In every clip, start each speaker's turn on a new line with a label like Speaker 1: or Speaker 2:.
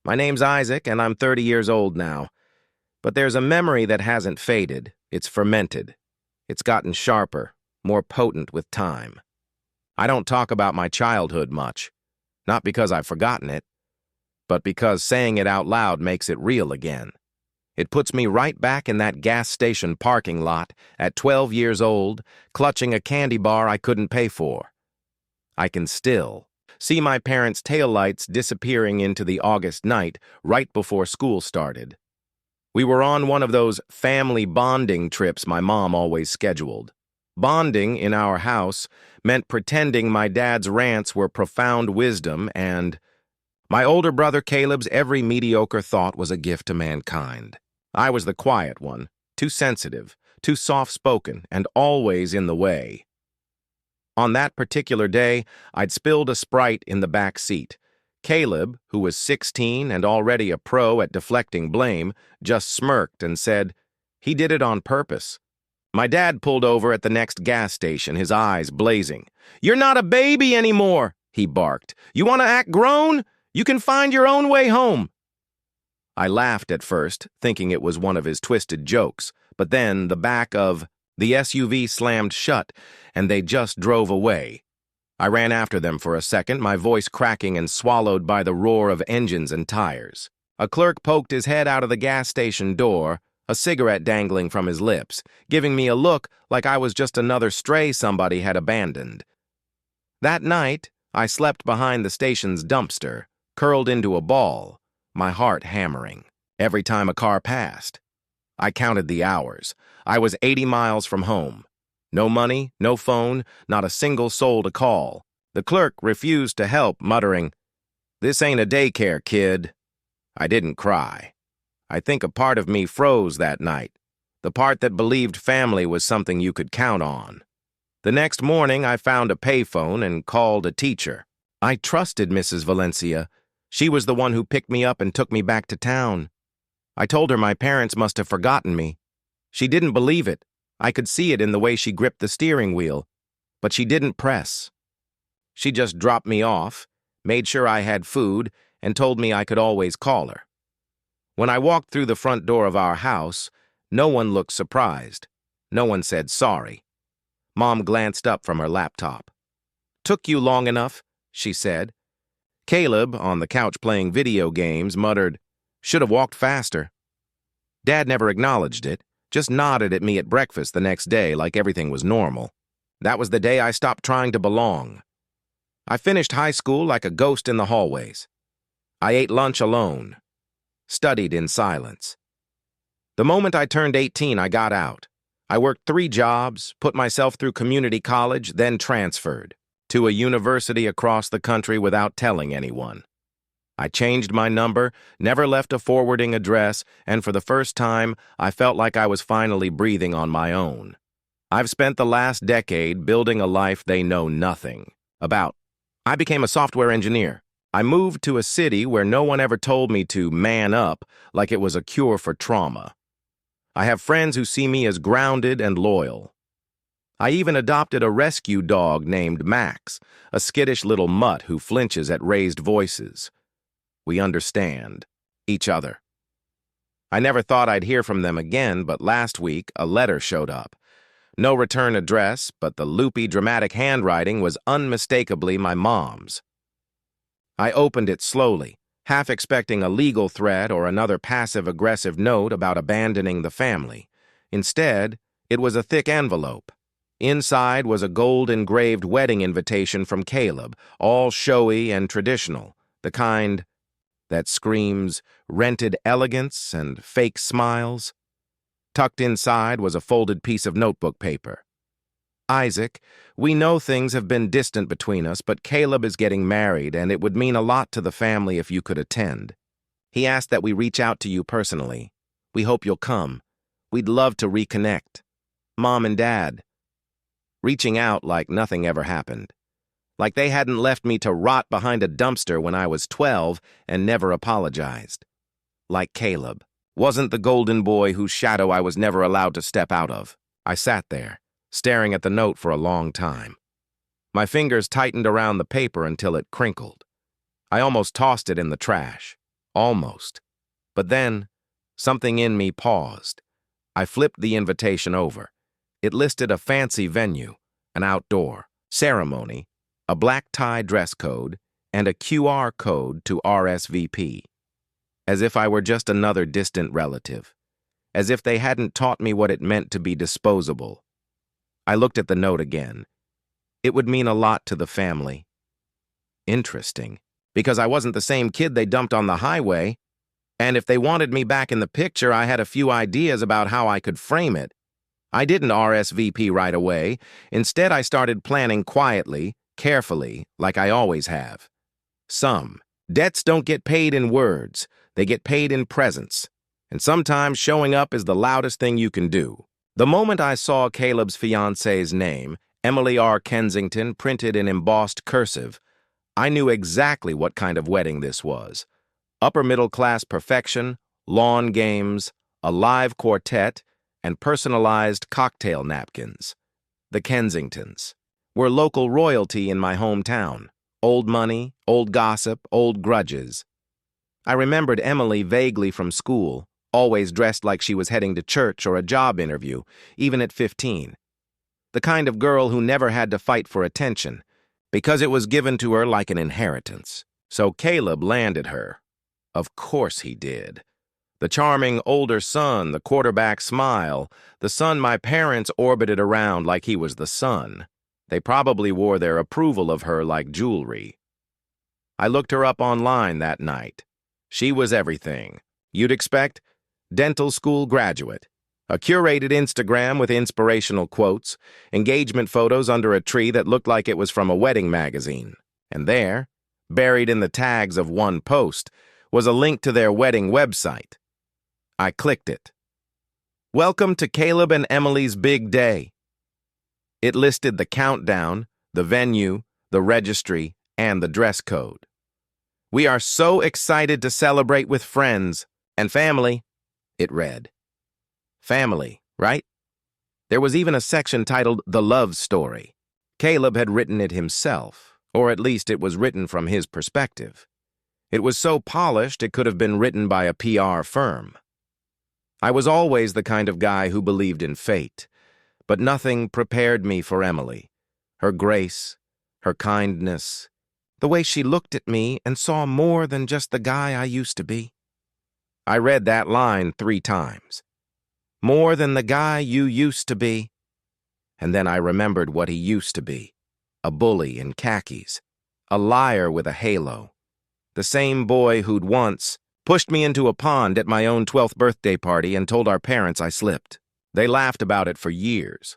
Speaker 1: My name's Isaac, and I'm 30 years old now. But there's a memory that hasn't faded. It's fermented. It's gotten sharper, more potent with time. I don't talk about my childhood much. Not because I've forgotten it, but because saying it out loud makes it real again. It puts me right back in that gas station parking lot at 12 years old, clutching a candy bar I couldn't pay for. I can still see my parents' taillights disappearing into the August night right before school started. We were on one of those family bonding trips my mom always scheduled. Bonding in our house meant pretending my dad's rants were profound wisdom and my older brother Caleb's every mediocre thought was a gift to mankind. I was the quiet one, too sensitive, too soft-spoken, and always in the way. On that particular day, I'd spilled a Sprite in the back seat. Caleb, who was 16 and already a pro at deflecting blame, just smirked and said, "He did it on purpose." My dad pulled over at the next gas station, his eyes blazing. "You're not a baby anymore," he barked. "You want to act grown? You can find your own way home." I laughed at first, thinking it was one of his twisted jokes, but then the back of the SUV slammed shut, and they just drove away. I ran after them for a second, my voice cracking and swallowed by the roar of engines and tires. A clerk poked his head out of the gas station door, a cigarette dangling from his lips, giving me a look like I was just another stray somebody had abandoned. That night, I slept behind the station's dumpster, curled into a ball, my heart hammering every time a car passed. I counted the hours. I was 80 miles from home. No money, no phone, not a single soul to call. The clerk refused to help, muttering, "This ain't a daycare, kid." I didn't cry. I think a part of me froze that night, the part that believed family was something you could count on. The next morning, I found a payphone and called a teacher. I trusted Mrs. Valencia. She was the one who picked me up and took me back to town. I told her my parents must have forgotten me. She didn't believe it. I could see it in the way she gripped the steering wheel, but she didn't press. She just dropped me off, made sure I had food, and told me I could always call her. When I walked through the front door of our house, no one looked surprised. No one said sorry. Mom glanced up from her laptop. "Took you long enough," she said. Caleb, on the couch playing video games, muttered, "Should have walked faster." Dad never acknowledged it, just nodded at me at breakfast the next day like everything was normal. That was the day I stopped trying to belong. I finished high school like a ghost in the hallways. I ate lunch alone, studied in silence. The moment I turned 18, I got out. I worked 3 jobs, put myself through community college, then transferred to a university across the country without telling anyone. I changed my number, never left a forwarding address, and for the first time, I felt like I was finally breathing on my own. I've spent the last decade building a life they know nothing about. I became a software engineer. I moved to a city where no one ever told me to man up like it was a cure for trauma. I have friends who see me as grounded and loyal. I even adopted a rescue dog named Max, a skittish little mutt who flinches at raised voices. We understand each other. I never thought I'd hear from them again, but last week a letter showed up. No return address, but the loopy, dramatic handwriting was unmistakably my mom's. I opened it slowly, half expecting a legal threat or another passive-aggressive note about abandoning the family. Instead, it was a thick envelope. Inside was a gold-engraved wedding invitation from Caleb, all showy and traditional, the kind that screams rented elegance and fake smiles. Tucked inside was a folded piece of notebook paper. "Isaac, we know things have been distant between us, but Caleb is getting married, and it would mean a lot to the family if you could attend. He asked that we reach out to you personally. We hope you'll come. We'd love to reconnect. Mom and Dad." Reaching out like nothing ever happened. Like they hadn't left me to rot behind a dumpster when I was 12 and never apologized. Like Caleb wasn't the golden boy whose shadow I was never allowed to step out of. I sat there, staring at the note for a long time. My fingers tightened around the paper until it crinkled. I almost tossed it in the trash. Almost. But then, something in me paused. I flipped the invitation over. It listed a fancy venue, an outdoor ceremony, a black tie dress code, and a QR code to RSVP. As if I were just another distant relative. As if they hadn't taught me what it meant to be disposable. I looked at the note again. It would mean a lot to the family. Interesting, because I wasn't the same kid they dumped on the highway. And if they wanted me back in the picture, I had a few ideas about how I could frame it. I didn't RSVP right away. Instead, I started planning quietly, carefully, like I always have. Some debts don't get paid in words. They get paid in presence. And sometimes showing up is the loudest thing you can do. The moment I saw Caleb's fiance's name, Emily R. Kensington, printed in embossed cursive, I knew exactly what kind of wedding this was. Upper-middle-class perfection, lawn games, a live quartet, and personalized cocktail napkins. The Kensingtons were local royalty in my hometown. Old money, old gossip, old grudges. I remembered Emily vaguely from school, always dressed like she was heading to church or a job interview, even at 15. The kind of girl who never had to fight for attention, because it was given to her like an inheritance. So Caleb landed her. Of course he did. The charming older son, the quarterback smile, the son my parents orbited around like he was the sun. They probably wore their approval of her like jewelry. I looked her up online that night. She was everything you'd expect. Dental school graduate. A curated Instagram with inspirational quotes, engagement photos under a tree that looked like it was from a wedding magazine. And there, buried in the tags of one post, was a link to their wedding website. I clicked it. Welcome to Caleb and Emily's big day. It listed the countdown, the venue, the registry, and the dress code. We are so excited to celebrate with friends and family, it read. Family, right? There was even a section titled The Love Story. Caleb had written it himself, or at least it was written from his perspective. It was so polished it could have been written by a PR firm. I was always the kind of guy who believed in fate, but nothing prepared me for Emily. Her grace, her kindness, the way she looked at me and saw more than just the guy I used to be. I read that line 3 times. More than the guy you used to be. And then I remembered what he used to be. A bully in khakis. A liar with a halo. The same boy who'd once pushed me into a pond at my own 12th birthday party and told our parents I slipped. They laughed about it for years.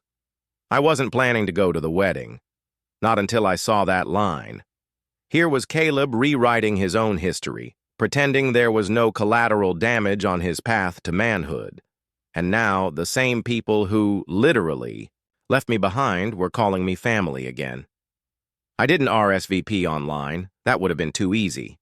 Speaker 1: I wasn't planning to go to the wedding. Not until I saw that line. Here was Caleb rewriting his own history, pretending there was no collateral damage on his path to manhood. And now the same people who, literally, left me behind were calling me family again. I didn't RSVP online. That would have been too easy.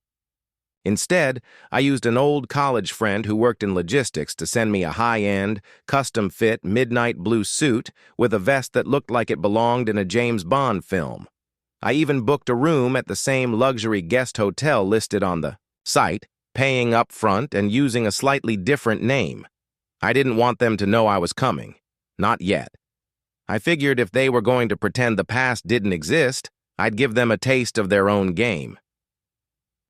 Speaker 1: Instead, I used an old college friend who worked in logistics to send me a high-end, custom-fit midnight blue suit with a vest that looked like it belonged in a James Bond film. I even booked a room at the same luxury guest hotel listed on the site, paying up front and using a slightly different name. I didn't want them to know I was coming. Not yet. I figured if they were going to pretend the past didn't exist, I'd give them a taste of their own game.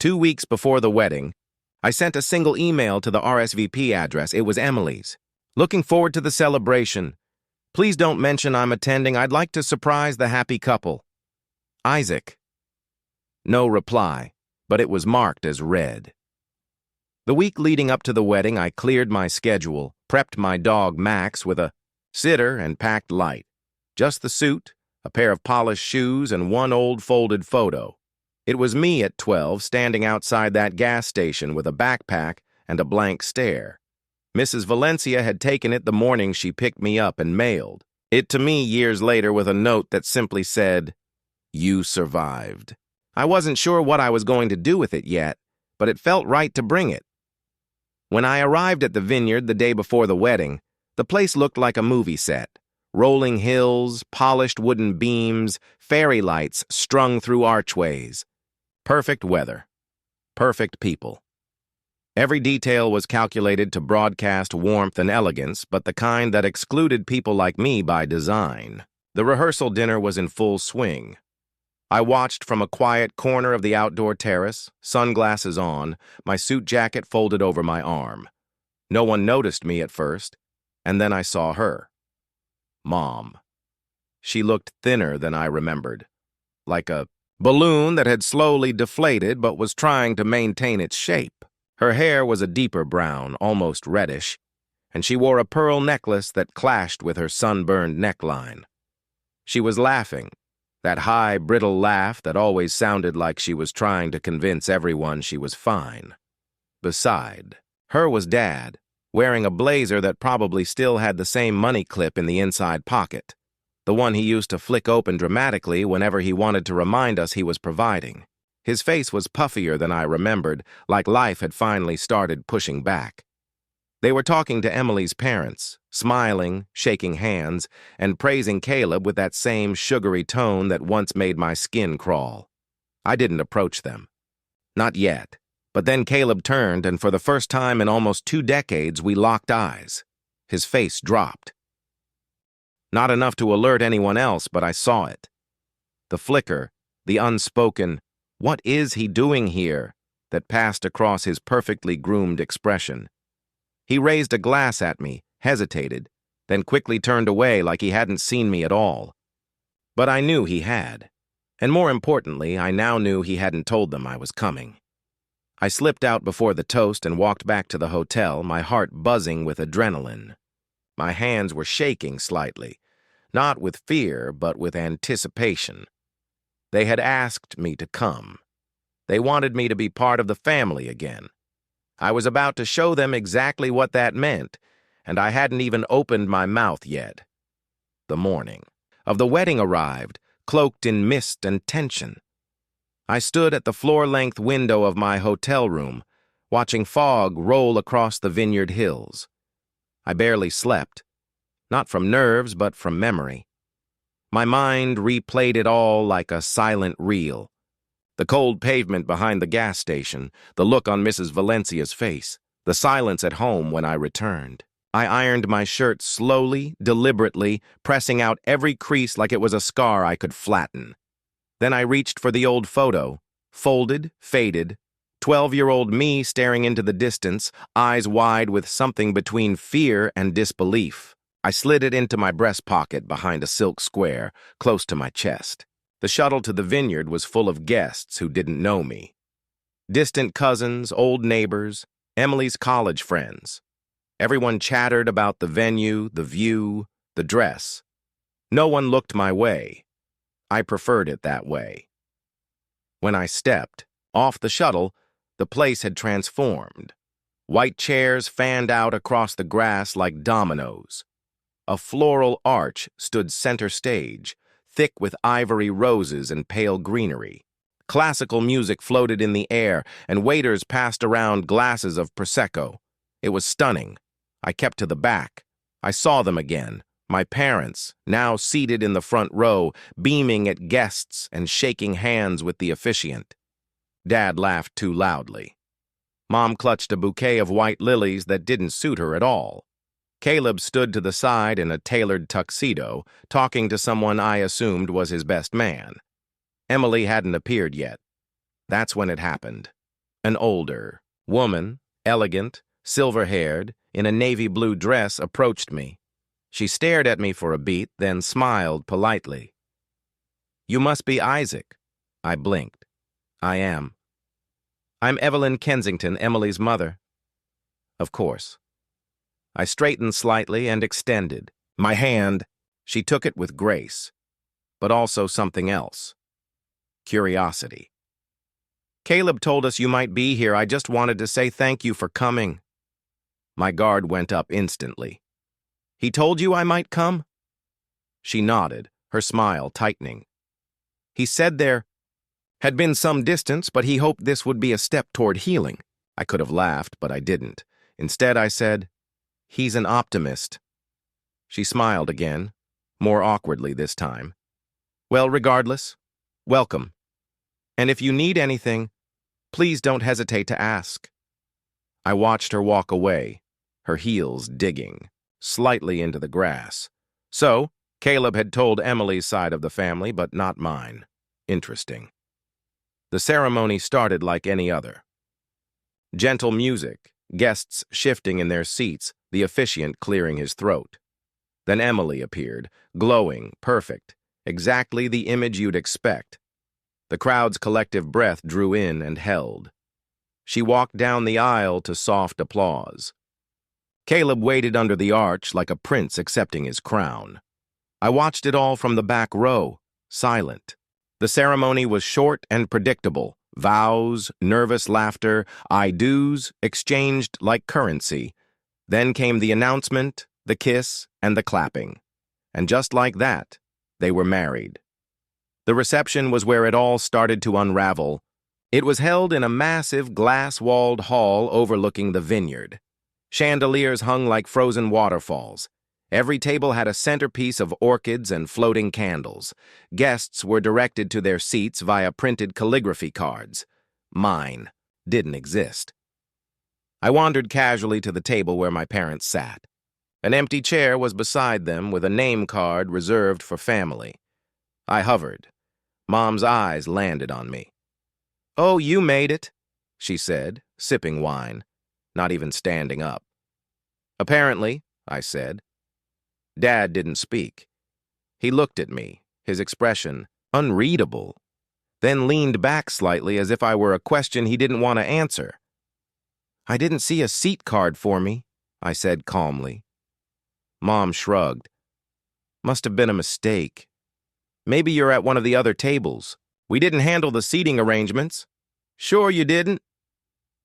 Speaker 1: 2 weeks before the wedding, I sent a single email to the RSVP address. It was Emily's. Looking forward to the celebration. Please don't mention I'm attending. I'd like to surprise the happy couple. Isaac. No reply, but it was marked as read. The week leading up to the wedding, I cleared my schedule, prepped my dog Max with a sitter, and packed light. Just the suit, a pair of polished shoes, and one old folded photo. It was me at 12 standing outside that gas station with a backpack and a blank stare. Mrs. Valencia had taken it the morning she picked me up and mailed it to me years later with a note that simply said, "You survived." I wasn't sure what I was going to do with it yet, but it felt right to bring it. When I arrived at the vineyard the day before the wedding, the place looked like a movie set. Rolling hills, polished wooden beams, fairy lights strung through archways. Perfect weather. Perfect people. Every detail was calculated to broadcast warmth and elegance, but the kind that excluded people like me by design. The rehearsal dinner was in full swing. I watched from a quiet corner of the outdoor terrace, sunglasses on, my suit jacket folded over my arm. No one noticed me at first, and then I saw her. Mom. She looked thinner than I remembered, like a balloon that had slowly deflated but was trying to maintain its shape. Her hair was a deeper brown, almost reddish, and she wore a pearl necklace that clashed with her sunburned neckline. She was laughing, that high, brittle laugh that always sounded like she was trying to convince everyone she was fine. Beside her was Dad, wearing a blazer that probably still had the same money clip in the inside pocket, the one he used to flick open dramatically whenever he wanted to remind us he was providing. His face was puffier than I remembered, like life had finally started pushing back. They were talking to Emily's parents, smiling, shaking hands, and praising Caleb with that same sugary tone that once made my skin crawl. I didn't approach them. Not yet. But then Caleb turned, and for the first time in almost 2 decades, we locked eyes. His face dropped. Not enough to alert anyone else, but I saw it. The flicker, the unspoken, "What is he doing here?" that passed across his perfectly groomed expression. He raised a glass at me, hesitated, then quickly turned away like he hadn't seen me at all. But I knew he had. And more importantly, I now knew he hadn't told them I was coming. I slipped out before the toast and walked back to the hotel, my heart buzzing with adrenaline. My hands were shaking slightly, not with fear, but with anticipation. They had asked me to come. They wanted me to be part of the family again. I was about to show them exactly what that meant, and I hadn't even opened my mouth yet. The morning of the wedding arrived, cloaked in mist and tension. I stood at the floor-length window of my hotel room, watching fog roll across the Vineyard Hills. I barely slept, not from nerves, but from memory. My mind replayed it all like a silent reel. The cold pavement behind the gas station, the look on Mrs. Valencia's face, the silence at home when I returned. I ironed my shirt slowly, deliberately, pressing out every crease like it was a scar I could flatten. Then I reached for the old photo, folded, faded, 12-year-old me staring into the distance, eyes wide with something between fear and disbelief. I slid it into my breast pocket behind a silk square, close to my chest. The shuttle to the vineyard was full of guests who didn't know me. Distant cousins, old neighbors, Emily's college friends. Everyone chattered about the venue, the view, the dress. No one looked my way. I preferred it that way. When I stepped off the shuttle, the place had transformed. White chairs fanned out across the grass like dominoes. A floral arch stood center stage, thick with ivory roses and pale greenery. Classical music floated in the air, and waiters passed around glasses of Prosecco. It was stunning. I kept to the back. I saw them again. My parents, now seated in the front row, beaming at guests and shaking hands with the officiant. Dad laughed too loudly. Mom clutched a bouquet of white lilies that didn't suit her at all. Caleb stood to the side in a tailored tuxedo, talking to someone I assumed was his best man. Emily hadn't appeared yet. That's when it happened. An older woman, elegant, silver-haired, in a navy blue dress, approached me. She stared at me for a beat, then smiled politely. "You must be Isaac." I blinked. "I am." "I'm Evelyn Kensington, Emily's mother." "Of course." I straightened slightly and extended my hand. She took it with grace, but also something else. Curiosity. "Caleb told us you might be here. I just wanted to say thank you for coming." My guard went up instantly. "He told you I might come?" She nodded, her smile tightening. "He said there had been some distance, but he hoped this would be a step toward healing." I could have laughed, but I didn't. Instead, I said, "He's an optimist." She smiled again, more awkwardly this time. "Well, regardless, welcome. And if you need anything, please don't hesitate to ask." I watched her walk away, her heels digging, slightly into the grass. So, Caleb had told Emily's side of the family, but not mine. Interesting. The ceremony started like any other. Gentle music, guests shifting in their seats, the officiant clearing his throat. Then Emily appeared, glowing, perfect, exactly the image you'd expect. The crowd's collective breath drew in and held. She walked down the aisle to soft applause. Caleb waited under the arch like a prince accepting his crown. I watched it all from the back row, silent. The ceremony was short and predictable. Vows, nervous laughter, I do's exchanged like currency. Then came the announcement, the kiss, and the clapping. And just like that, they were married. The reception was where it all started to unravel. It was held in a massive glass-walled hall overlooking the vineyard. Chandeliers hung like frozen waterfalls. Every table had a centerpiece of orchids and floating candles. Guests were directed to their seats via printed calligraphy cards. Mine didn't exist. I wandered casually to the table where my parents sat. An empty chair was beside them with a name card reserved for family. I hovered. Mom's eyes landed on me. "Oh, you made it," she said, sipping wine, not even standing up. "Apparently," I said. Dad didn't speak. He looked at me, his expression unreadable, then leaned back slightly as if I were a question he didn't want to answer. "I didn't see a seat card for me," I said calmly. Mom shrugged. "Must have been a mistake. Maybe you're at one of the other tables. We didn't handle the seating arrangements." "Sure you didn't?"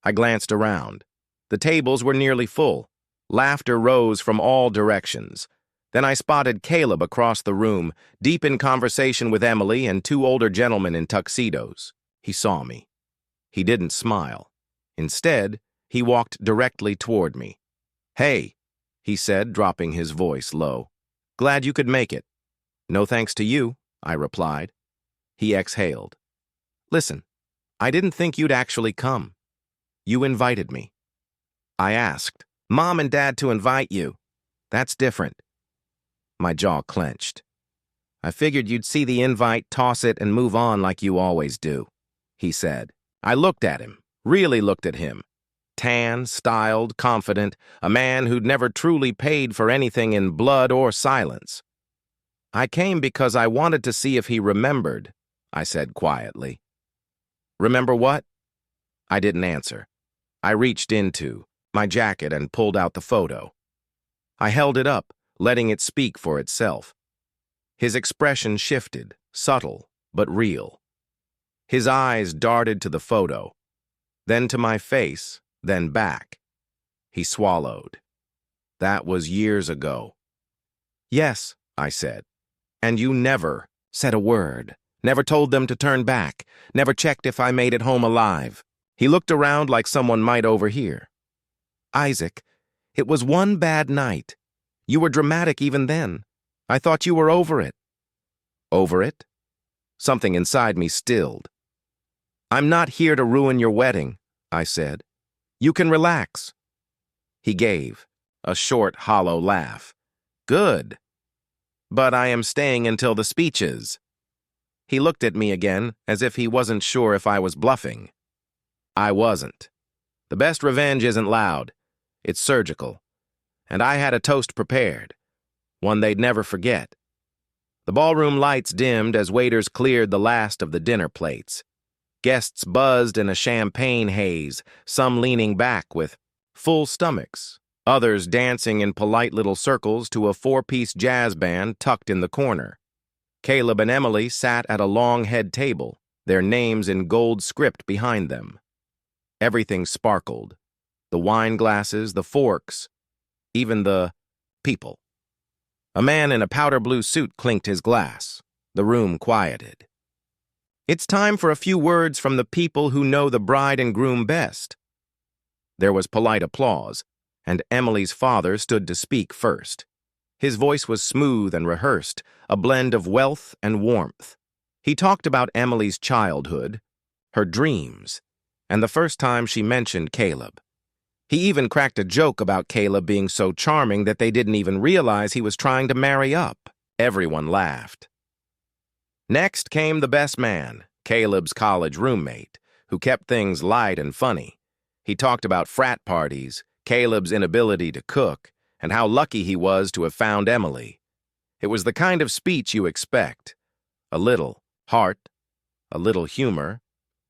Speaker 1: I glanced around. The tables were nearly full. Laughter rose from all directions. Then I spotted Caleb across the room, deep in conversation with Emily and two older gentlemen in tuxedos. He saw me. He didn't smile. Instead, he walked directly toward me. "Hey," he said, dropping his voice low. "Glad you could make it." "No thanks to you," I replied. He exhaled. "Listen, I didn't think you'd actually come. You invited me." I asked, "Mom and Dad to invite you. That's different." My jaw clenched. "I figured you'd see the invite, toss it, and move on like you always do," he said. I looked at him, really looked at him. Tan, styled, confident, a man who'd never truly paid for anything in blood or silence. "I came because I wanted to see if he remembered," I said quietly. "Remember what?" I didn't answer. I reached into my jacket and pulled out the photo. I held it up, letting it speak for itself. His expression shifted, subtle but real. His eyes darted to the photo, then to my face, then back. He swallowed. "That was years ago." "Yes," I said. "And you never said a word, never told them to turn back, never checked if I made it home alive." He looked around like someone might overhear. "Isaac, it was one bad night. You were dramatic even then. I thought you were over it." "Over it?" Something inside me stilled. "I'm not here to ruin your wedding," I said. "You can relax." He gave a short, hollow laugh. "Good. But I am staying until the speeches." He looked at me again, as if he wasn't sure if I was bluffing. I wasn't. The best revenge isn't loud. It's surgical. And I had a toast prepared, one they'd never forget. The ballroom lights dimmed as waiters cleared the last of the dinner plates. Guests buzzed in a champagne haze, some leaning back with full stomachs, others dancing in polite little circles to a four-piece jazz band tucked in the corner. Caleb and Emily sat at a long head table, their names in gold script behind them. Everything sparkled. The wine glasses, the forks, even the people. A man in a powder blue suit clinked his glass. The room quieted. "It's time for a few words from the people who know the bride and groom best." There was polite applause, and Emily's father stood to speak first. His voice was smooth and rehearsed, a blend of wealth and warmth. He talked about Emily's childhood, her dreams, and the first time she mentioned Caleb. He even cracked a joke about Caleb being so charming that they didn't even realize he was trying to marry up. Everyone laughed. Next came the best man, Caleb's college roommate, who kept things light and funny. He talked about frat parties, Caleb's inability to cook, and how lucky he was to have found Emily. It was the kind of speech you expect. A little heart, a little humor,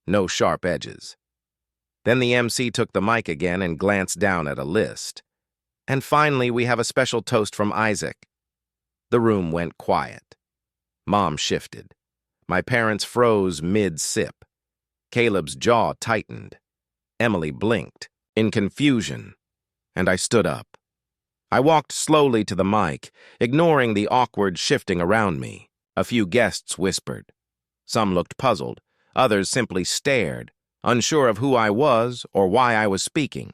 Speaker 1: no sharp edges. Then the MC took the mic again and glanced down at a list. And finally, we have a special toast from Isaac. The room went quiet. Mom shifted. My parents froze mid-sip. Caleb's jaw tightened. Emily blinked, in confusion, and I stood up. I walked slowly to the mic, ignoring the awkward shifting around me. A few guests whispered. Some looked puzzled. Others simply stared, unsure of who I was or why I was speaking.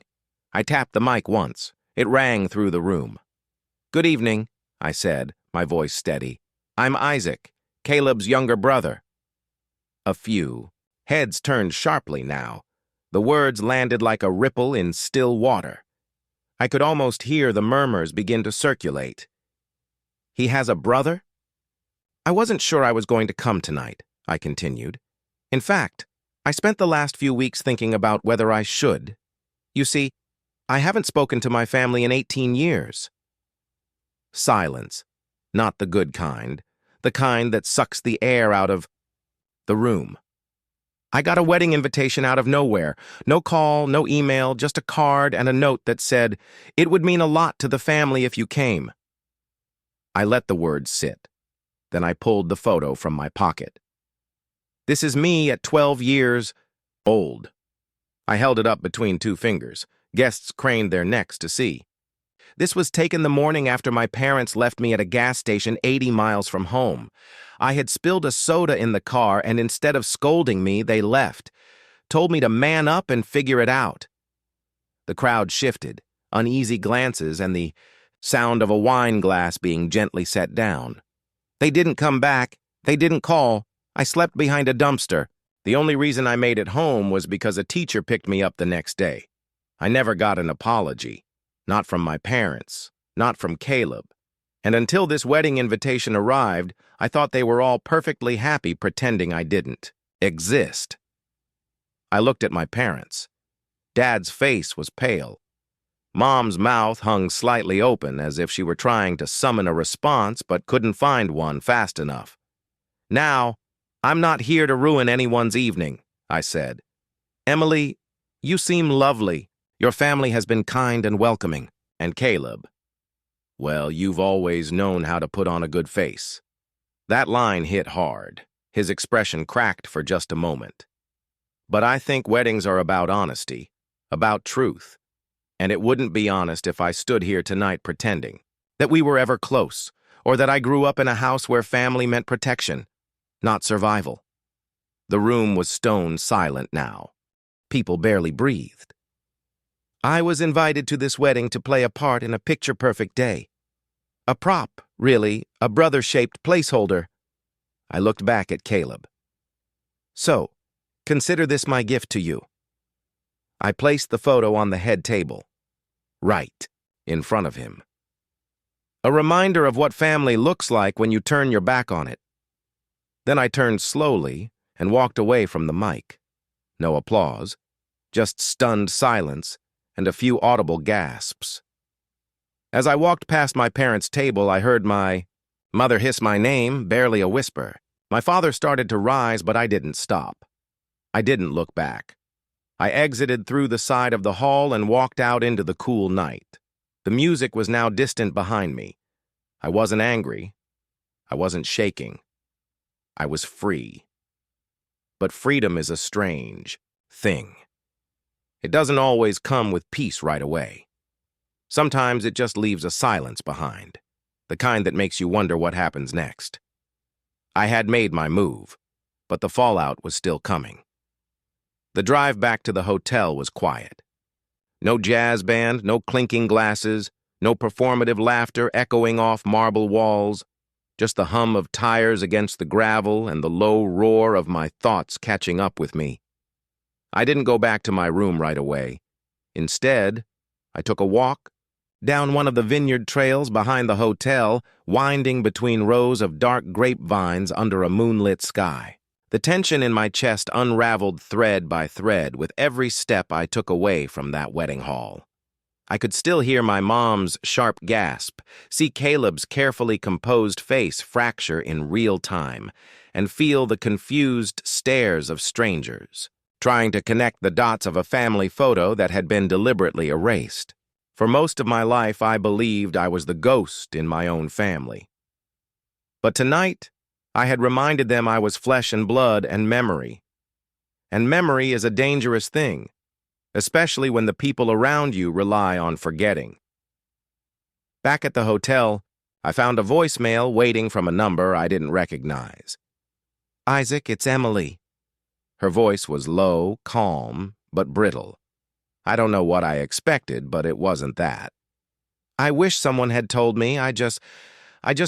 Speaker 1: I tapped the mic once. It rang through the room. "Good evening," I said, my voice steady. "I'm Isaac, Caleb's younger brother." A few. Heads turned sharply now. The words landed like a ripple in still water. I could almost hear the murmurs begin to circulate. "He has a brother?" "I wasn't sure I was going to come tonight," I continued. "In fact, I spent the last few weeks thinking about whether I should. You see, I haven't spoken to my family in 18 years. Silence. Not the good kind. The kind that sucks the air out of the room. I got a wedding invitation out of nowhere. No call, no email, just a card and a note that said, "It would mean a lot to the family if you came." I let the words sit. Then I pulled the photo from my pocket. This is me at 12 years old. I held it up between two fingers. Guests craned their necks to see. This was taken the morning after my parents left me at a gas station 80 miles from home. I had spilled a soda in the car, and instead of scolding me, they left, told me to man up and figure it out. The crowd shifted, uneasy glances and the sound of a wine glass being gently set down. They didn't come back. They didn't call. I slept behind a dumpster. The only reason I made it home was because a teacher picked me up the next day. I never got an apology. Not from my parents. Not from Caleb. And until this wedding invitation arrived, I thought they were all perfectly happy pretending I didn't exist. I looked at my parents. Dad's face was pale. Mom's mouth hung slightly open as if she were trying to summon a response but couldn't find one fast enough. "Now, I'm not here to ruin anyone's evening," I said. "Emily, you seem lovely. Your family has been kind and welcoming. And Caleb, well, you've always known how to put on a good face." That line hit hard. His expression cracked for just a moment. But I think weddings are about honesty, about truth. And it wouldn't be honest if I stood here tonight pretending that we were ever close, or that I grew up in a house where family meant protection, not survival. The room was stone silent now. People barely breathed. I was invited to this wedding to play a part in a picture-perfect day. A prop, really, a brother-shaped placeholder. I looked back at Caleb. "So, consider this my gift to you." I placed the photo on the head table, right in front of him. A reminder of what family looks like when you turn your back on it. Then I turned slowly and walked away from the mic. No applause, just stunned silence and a few audible gasps. As I walked past my parents' table, I heard my mother hiss my name, barely a whisper. My father started to rise, but I didn't stop. I didn't look back. I exited through the side of the hall and walked out into the cool night. The music was now distant behind me. I wasn't angry. I wasn't shaking. I was free. But freedom is a strange thing. It doesn't always come with peace right away. Sometimes it just leaves a silence behind, the kind that makes you wonder what happens next. I had made my move, but the fallout was still coming. The drive back to the hotel was quiet. No jazz band, no clinking glasses, no performative laughter echoing off marble walls, just the hum of tires against the gravel and the low roar of my thoughts catching up with me. I didn't go back to my room right away. Instead, I took a walk down one of the vineyard trails behind the hotel, winding between rows of dark grapevines under a moonlit sky. The tension in my chest unraveled thread by thread with every step I took away from that wedding hall. I could still hear my mom's sharp gasp, see Caleb's carefully composed face fracture in real time, and feel the confused stares of strangers, trying to connect the dots of a family photo that had been deliberately erased. For most of my life, I believed I was the ghost in my own family. But tonight, I had reminded them I was flesh and blood and memory. And memory is a dangerous thing, especially when the people around you rely on forgetting. Back at the hotel, I found a voicemail waiting from a number I didn't recognize. "Isaac, it's Emily." Her voice was low, calm, but brittle. I don't know what I expected, but it wasn't that. "I wish someone had told me. I just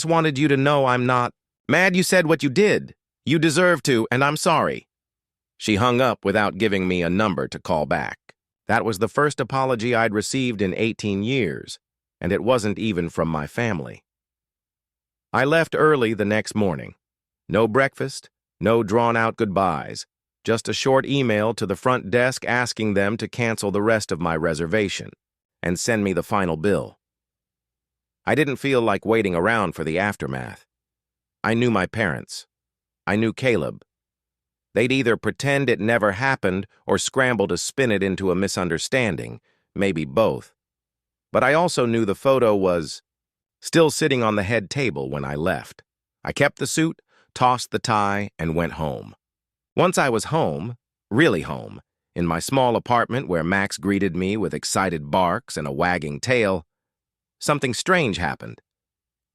Speaker 1: wanted you to know I'm not mad you said what you did. You deserve to, and I'm sorry." She hung up without giving me a number to call back. That was the first apology I'd received in 18 years, and it wasn't even from my family. I left early the next morning. No breakfast, no drawn-out goodbyes. Just a short email to the front desk asking them to cancel the rest of my reservation and send me the final bill. I didn't feel like waiting around for the aftermath. I knew my parents. I knew Caleb. They'd either pretend it never happened or scramble to spin it into a misunderstanding, maybe both. But I also knew the photo was still sitting on the head table when I left. I kept the suit, tossed the tie, and went home. Once I was home, really home, in my small apartment where Max greeted me with excited barks and a wagging tail, something strange happened.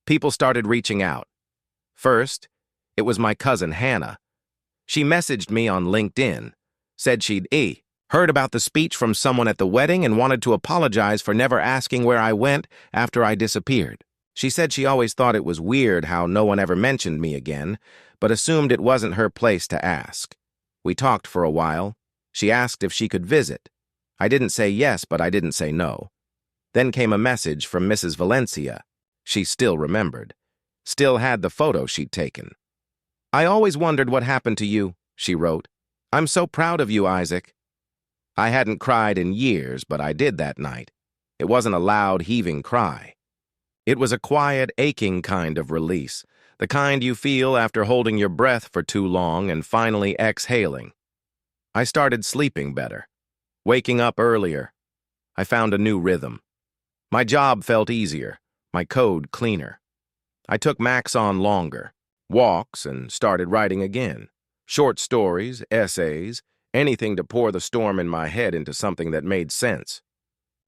Speaker 1: People started reaching out. First, it was my cousin Hannah. She messaged me on LinkedIn, said she'd heard about the speech from someone at the wedding and wanted to apologize for never asking where I went after I disappeared. She said she always thought it was weird how no one ever mentioned me again, but assumed it wasn't her place to ask. We talked for a while. She asked if she could visit. I didn't say yes, but I didn't say no. Then came a message from Mrs. Valencia. She still remembered. Still had the photo she'd taken. "I always wondered what happened to you," she wrote. "I'm so proud of you, Isaac." I hadn't cried in years, but I did that night. It wasn't a loud, heaving cry. It was a quiet, aching kind of release, the kind you feel after holding your breath for too long and finally exhaling. I started sleeping better, waking up earlier. I found a new rhythm. My job felt easier, my code cleaner. I took Max on longer, walks, and started writing again. Short stories, essays, anything to pour the storm in my head into something that made sense.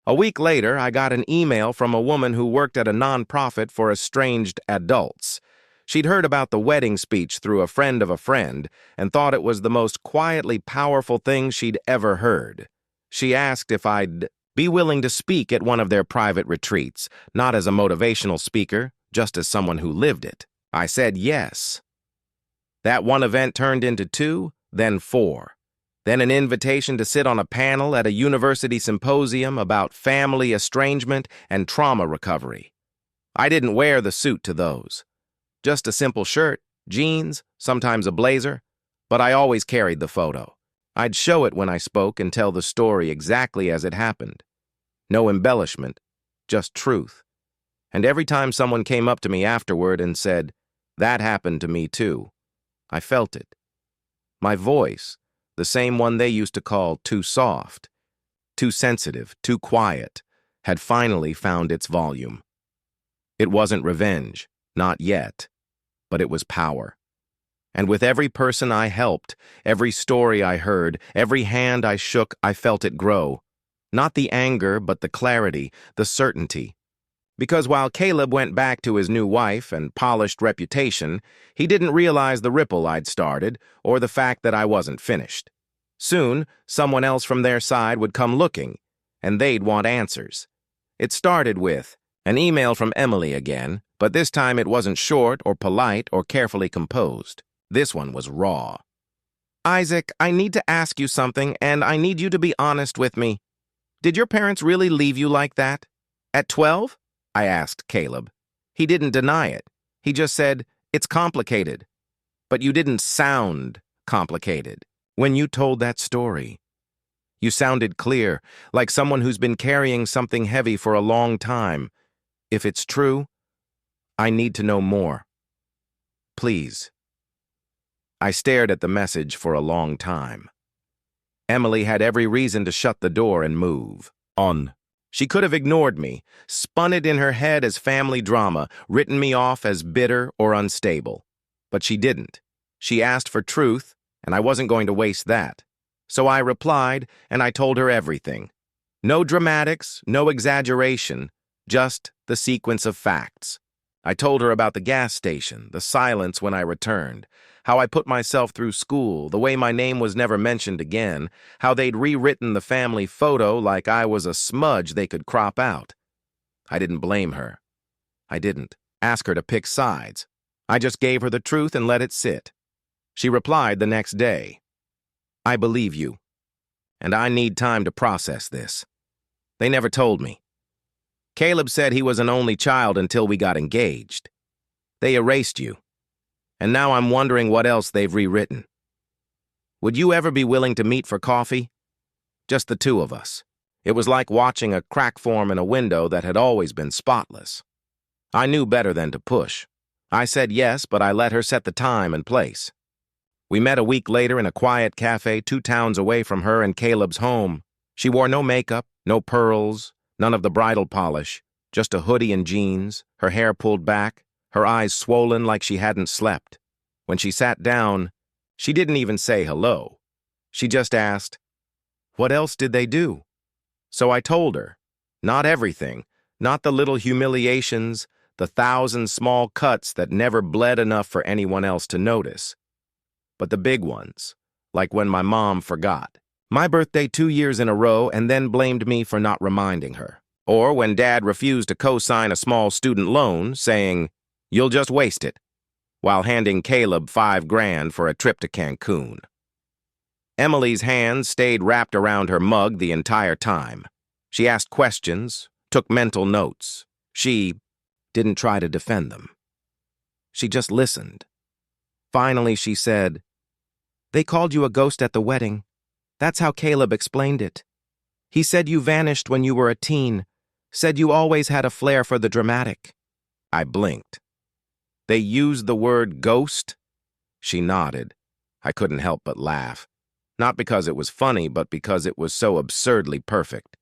Speaker 1: A week later, I got an email from a woman who worked at a nonprofit for estranged adults. She'd heard about the wedding speech through a friend of a friend and thought it was the most quietly powerful thing she'd ever heard. She asked if I'd be willing to speak at one of their private retreats, not as a motivational speaker, just as someone who lived it. I said yes. That one event turned into 2, then 4. Then an invitation to sit on a panel at a university symposium about family estrangement and trauma recovery. I didn't wear the suit to those. Just a simple shirt, jeans, sometimes a blazer, but I always carried the photo. I'd show it when I spoke and tell the story exactly as it happened. No embellishment, just truth. And every time someone came up to me afterward and said, "That happened to me too," I felt it. My voice, the same one they used to call too soft, too sensitive, too quiet, had finally found its volume. It wasn't revenge, not yet, but it was power. And with every person I helped, every story I heard, every hand I shook, I felt it grow. Not the anger, but the clarity, the certainty. Because while Caleb went back to his new wife and polished reputation, he didn't realize the ripple I'd started or the fact that I wasn't finished. Soon, someone else from their side would come looking, and they'd want answers. It started with an email from Emily again, but this time it wasn't short or polite or carefully composed. This one was raw. "Isaac, I need to ask you something, and I need you to be honest with me." Did your parents really leave you like that? At 12? I asked Caleb. He didn't deny it. He just said, it's complicated. But you didn't sound complicated when you told that story. You sounded clear, like someone who's been carrying something heavy for a long time. If it's true, I need to know more. Please. I stared at the message for a long time. Emily had every reason to shut the door and move on. She could have ignored me, spun it in her head as family drama, written me off as bitter or unstable. But she didn't. She asked for truth, and I wasn't going to waste that. So I replied, and I told her everything. No dramatics, no exaggeration, just the sequence of facts. I told her about the gas station, the silence when I returned, how I put myself through school, the way my name was never mentioned again, how they'd rewritten the family photo like I was a smudge they could crop out. I didn't blame her. I didn't ask her to pick sides. I just gave her the truth and let it sit. She replied the next day, I believe you, and I need time to process this. They never told me. Caleb said he was an only child until we got engaged. They erased you, and now I'm wondering what else they've rewritten. Would you ever be willing to meet for coffee? Just the two of us. It was like watching a crack form in a window that had always been spotless. I knew better than to push. I said yes, but I let her set the time and place. We met a week later in a quiet cafe 2 towns away from her and Caleb's home. She wore no makeup, no pearls, none of the bridal polish, just a hoodie and jeans, her hair pulled back, her eyes swollen like she hadn't slept. When she sat down, she didn't even say hello. She just asked, what else did they do? So I told her, not everything, not the little humiliations, the 1,000 small cuts that never bled enough for anyone else to notice. But the big ones, like when my mom forgot my birthday 2 years in a row and then blamed me for not reminding her. Or when Dad refused to co-sign a small student loan, saying, you'll just waste it, while handing Caleb $5,000 for a trip to Cancun. Emily's hands stayed wrapped around her mug the entire time. She asked questions, took mental notes. She didn't try to defend them. She just listened. Finally, she said, they called you a ghost at the wedding. That's how Caleb explained it. He said you vanished when you were a teen, said you always had a flair for the dramatic. I blinked. They used the word ghost? She nodded. I couldn't help but laugh. Not because it was funny, but because it was so absurdly perfect.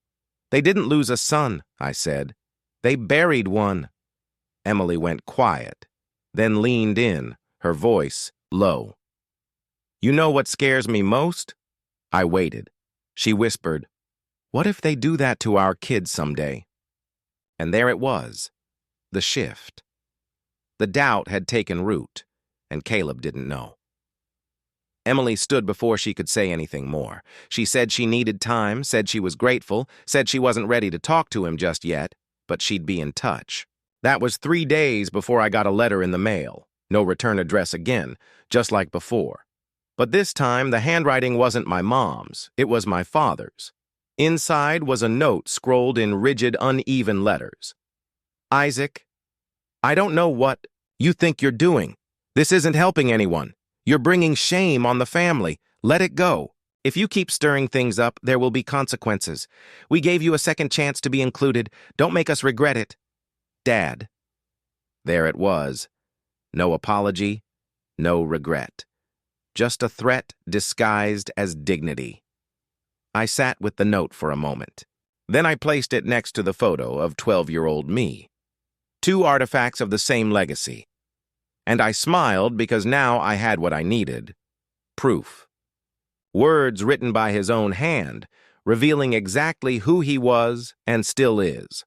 Speaker 1: They didn't lose a son, I said. They buried one. Emily went quiet, then leaned in, her voice low. You know what scares me most? I waited. She whispered, what if they do that to our kids someday? And there it was, the shift. The doubt had taken root, and Caleb didn't know. Emily stood before she could say anything more. She said she needed time, said she was grateful, said she wasn't ready to talk to him just yet, but she'd be in touch. That was 3 days before I got a letter in the mail. No return address again, just like before. But this time, the handwriting wasn't my mom's, it was my father's. Inside was a note scrolled in rigid, uneven letters. Isaac, I don't know what you think you're doing. This isn't helping anyone. You're bringing shame on the family. Let it go. If you keep stirring things up, there will be consequences. We gave you a second chance to be included. Don't make us regret it. Dad. There it was. No apology, no regret. Just a threat disguised as dignity. I sat with the note for a moment. Then I placed it next to the photo of 12-year-old me. 2 artifacts of the same legacy. And I smiled because now I had what I needed. Proof. Words written by his own hand, revealing exactly who he was and still is.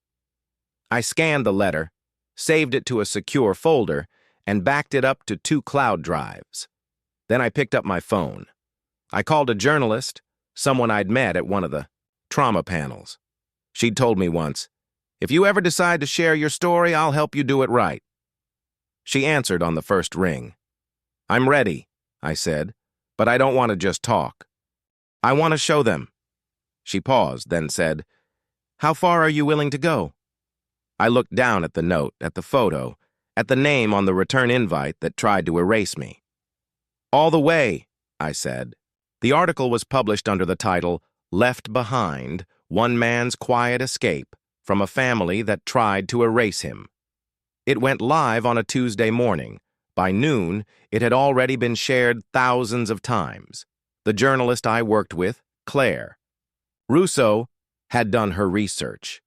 Speaker 1: I scanned the letter, saved it to a secure folder, and backed it up to 2 cloud drives. Then I picked up my phone. I called a journalist, someone I'd met at one of the trauma panels. She'd told me once, if you ever decide to share your story, I'll help you do it right. She answered on the first ring. I'm ready, I said, but I don't want to just talk. I want to show them. She paused, then said, How far are you willing to go? I looked down at the note, at the photo, at the name on the return invite that tried to erase me. All the way, I said. The article was published under the title, Left Behind, One Man's Quiet Escape from a Family That Tried to Erase Him. It went live on a Tuesday morning. By noon, it had already been shared thousands of times. The journalist I worked with, Claire Russo, had done her research.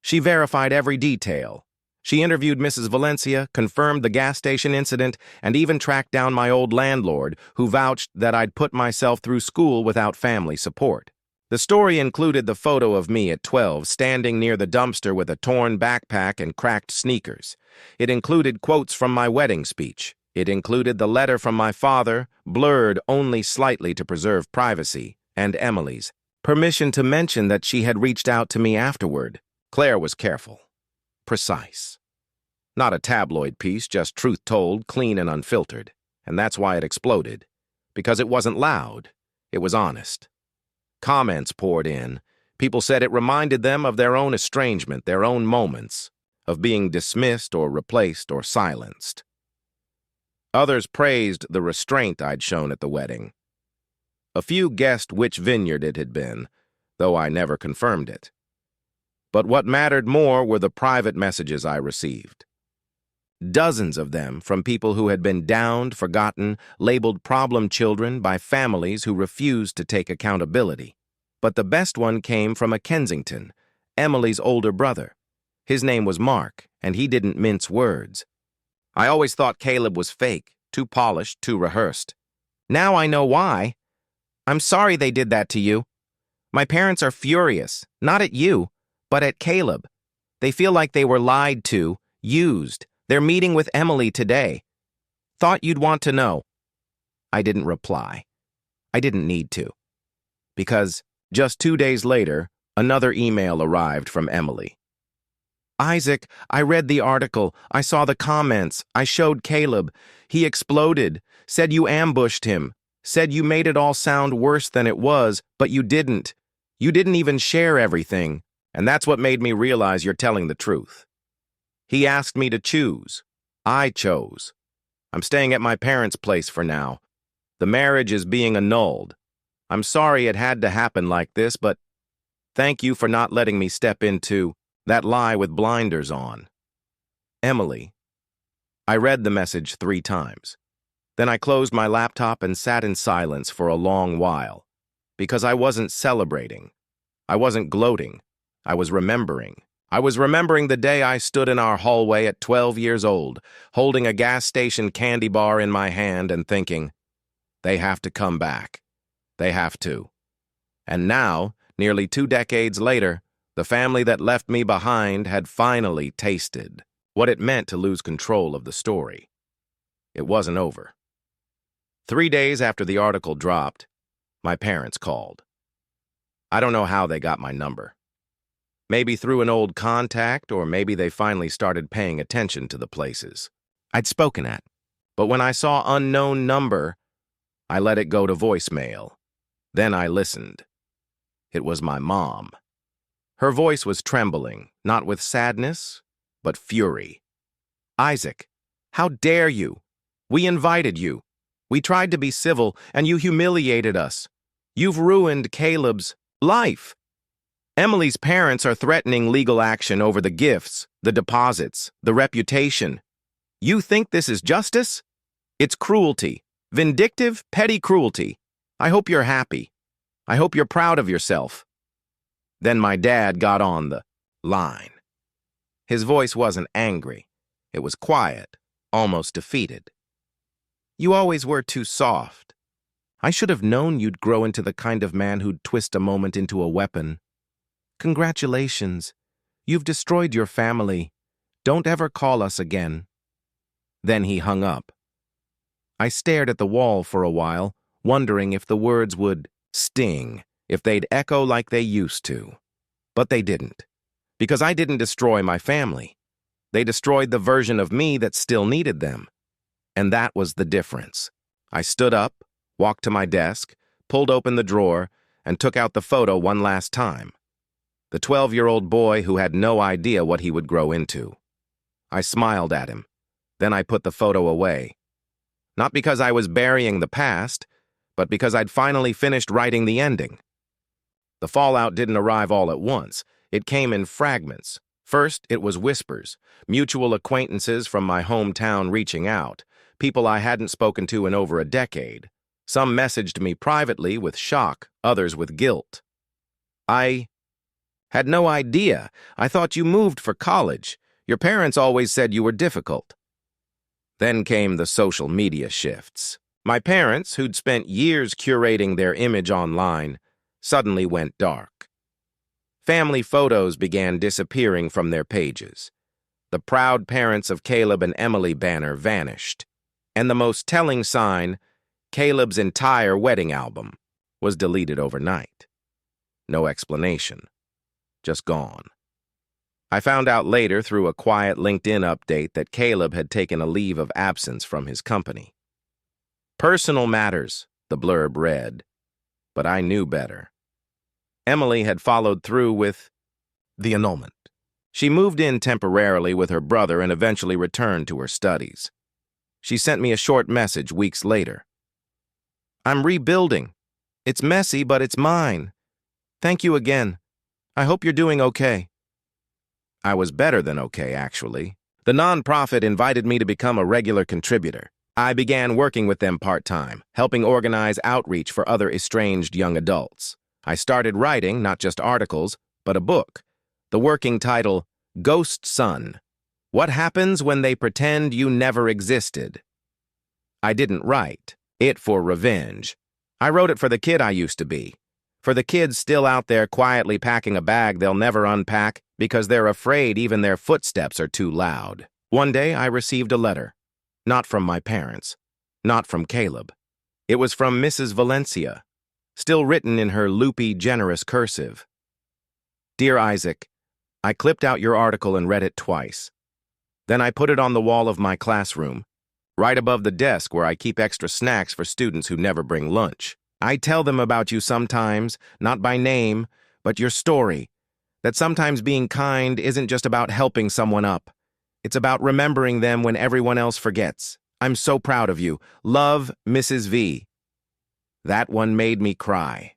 Speaker 1: She verified every detail. She interviewed Mrs. Valencia, confirmed the gas station incident, and even tracked down my old landlord, who vouched that I'd put myself through school without family support. The story included the photo of me at 12 standing near the dumpster with a torn backpack and cracked sneakers. It included quotes from my wedding speech. It included the letter from my father, blurred only slightly to preserve privacy, and Emily's permission to mention that she had reached out to me afterward. Claire was careful, precise. Not a tabloid piece, just truth told, clean and unfiltered. And that's why it exploded. Because it wasn't loud. It was honest. Comments poured in. People said it reminded them of their own estrangement, their own moments, of being dismissed or replaced or silenced. Others praised the restraint I'd shown at the wedding. A few guessed which vineyard it had been, though I never confirmed it. But what mattered more were the private messages I received. Dozens of them from people who had been downed, forgotten, labeled problem children by families who refused to take accountability. But the best one came from a Kensington, Emily's older brother. His name was Mark, and he didn't mince words. I always thought Caleb was fake, too polished, too rehearsed. Now I know why. I'm sorry they did that to you. My parents are furious, not at you, but at Caleb. They feel like they were lied to, used. They're meeting with Emily today. Thought you'd want to know. I didn't reply. I didn't need to. Because just 2 days later, another email arrived from Emily. Isaac, I read the article. I saw the comments. I showed Caleb. He exploded. Said you ambushed him. Said you made it all sound worse than it was, but you didn't. You didn't even share everything. And that's what made me realize you're telling the truth. He asked me to choose. I chose. I'm staying at my parents' place for now. The marriage is being annulled. I'm sorry it had to happen like this, but thank you for not letting me step into that lie with blinders on. Emily. I read the message 3 times. Then I closed my laptop and sat in silence for a long while. Because I wasn't celebrating. I wasn't gloating. I was remembering. I was remembering the day I stood in our hallway at 12 years old, holding a gas station candy bar in my hand and thinking, they have to come back. They have to. And now, nearly 2 decades later, the family that left me behind had finally tasted what it meant to lose control of the story. It wasn't over. 3 days after the article dropped, my parents called. I don't know how they got my number. Maybe through an old contact, or maybe they finally started paying attention to the places I'd spoken at. But when I saw unknown number, I let it go to voicemail. Then I listened. It was my mom. Her voice was trembling, not with sadness, but fury. Isaac, how dare you? We invited you. We tried to be civil, and you humiliated us. You've ruined Caleb's life. Emily's parents are threatening legal action over the gifts, the deposits, the reputation. You think this is justice? It's cruelty. Vindictive, petty cruelty. I hope you're happy. I hope you're proud of yourself. Then my dad got on the line. His voice wasn't angry. It was quiet, almost defeated. You always were too soft. I should have known you'd grow into the kind of man who'd twist a moment into a weapon. Congratulations. You've destroyed your family. Don't ever call us again. Then he hung up. I stared at the wall for a while, wondering if the words would sting, if they'd echo like they used to. But they didn't. Because I didn't destroy my family. They destroyed the version of me that still needed them. And that was the difference. I stood up, walked to my desk, pulled open the drawer, and took out the photo one last time. the 12-year-old boy who had no idea what he would grow into. I smiled at him. Then I put the photo away. Not because I was burying the past, but because I'd finally finished writing the ending. The fallout didn't arrive all at once. It came in fragments. First, it was whispers, mutual acquaintances from my hometown reaching out, people I hadn't spoken to in over a decade. Some messaged me privately with shock, others with guilt. I had no idea. I thought you moved for college. Your parents always said you were difficult. Then came the social media shifts. My parents, who'd spent years curating their image online, suddenly went dark. Family photos began disappearing from their pages. The proud parents of Caleb and Emily banner vanished. And the most telling sign, Caleb's entire wedding album, was deleted overnight. No explanation. Just gone. I found out later through a quiet LinkedIn update that Caleb had taken a leave of absence from his company. Personal matters, the blurb read, but I knew better. Emily had followed through with the annulment. She moved in temporarily with her brother and eventually returned to her studies. She sent me a short message weeks later. I'm rebuilding. It's messy, but it's mine. Thank you again. I hope you're doing okay. I was better than okay, actually. The nonprofit invited me to become a regular contributor. I began working with them part-time, helping organize outreach for other estranged young adults. I started writing not just articles, but a book. The working title, Ghost Son: What Happens When They Pretend You Never Existed. I didn't write it for revenge. I wrote it for the kid I used to be. For the kids still out there quietly packing a bag they'll never unpack because they're afraid even their footsteps are too loud. One day I received a letter. Not from my parents. Not from Caleb. It was from Mrs. Valencia, still written in her loopy, generous cursive. Dear Isaac, I clipped out your article and read it twice. Then I put it on the wall of my classroom, right above the desk where I keep extra snacks for students who never bring lunch. I tell them about you sometimes, not by name, but your story, that sometimes being kind isn't just about helping someone up. It's about remembering them when everyone else forgets. I'm so proud of you. Love, Mrs. V. That one made me cry.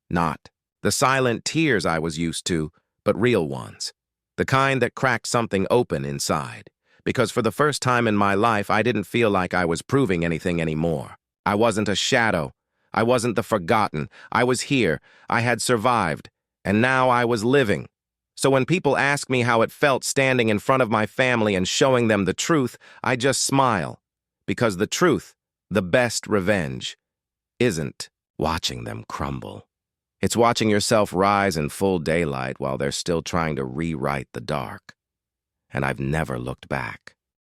Speaker 1: Not the silent tears I was used to, but real ones. The kind that cracked something open inside. Because for the first time in my life, I didn't feel like I was proving anything anymore. I wasn't a shadow. I wasn't the forgotten. I was here. I had survived. And now I was living. So when people ask me how it felt standing in front of my family and showing them the truth, I just smile. Because the truth, the best revenge, isn't watching them crumble. It's watching yourself rise in full daylight while they're still trying to rewrite the dark. And I've never looked back.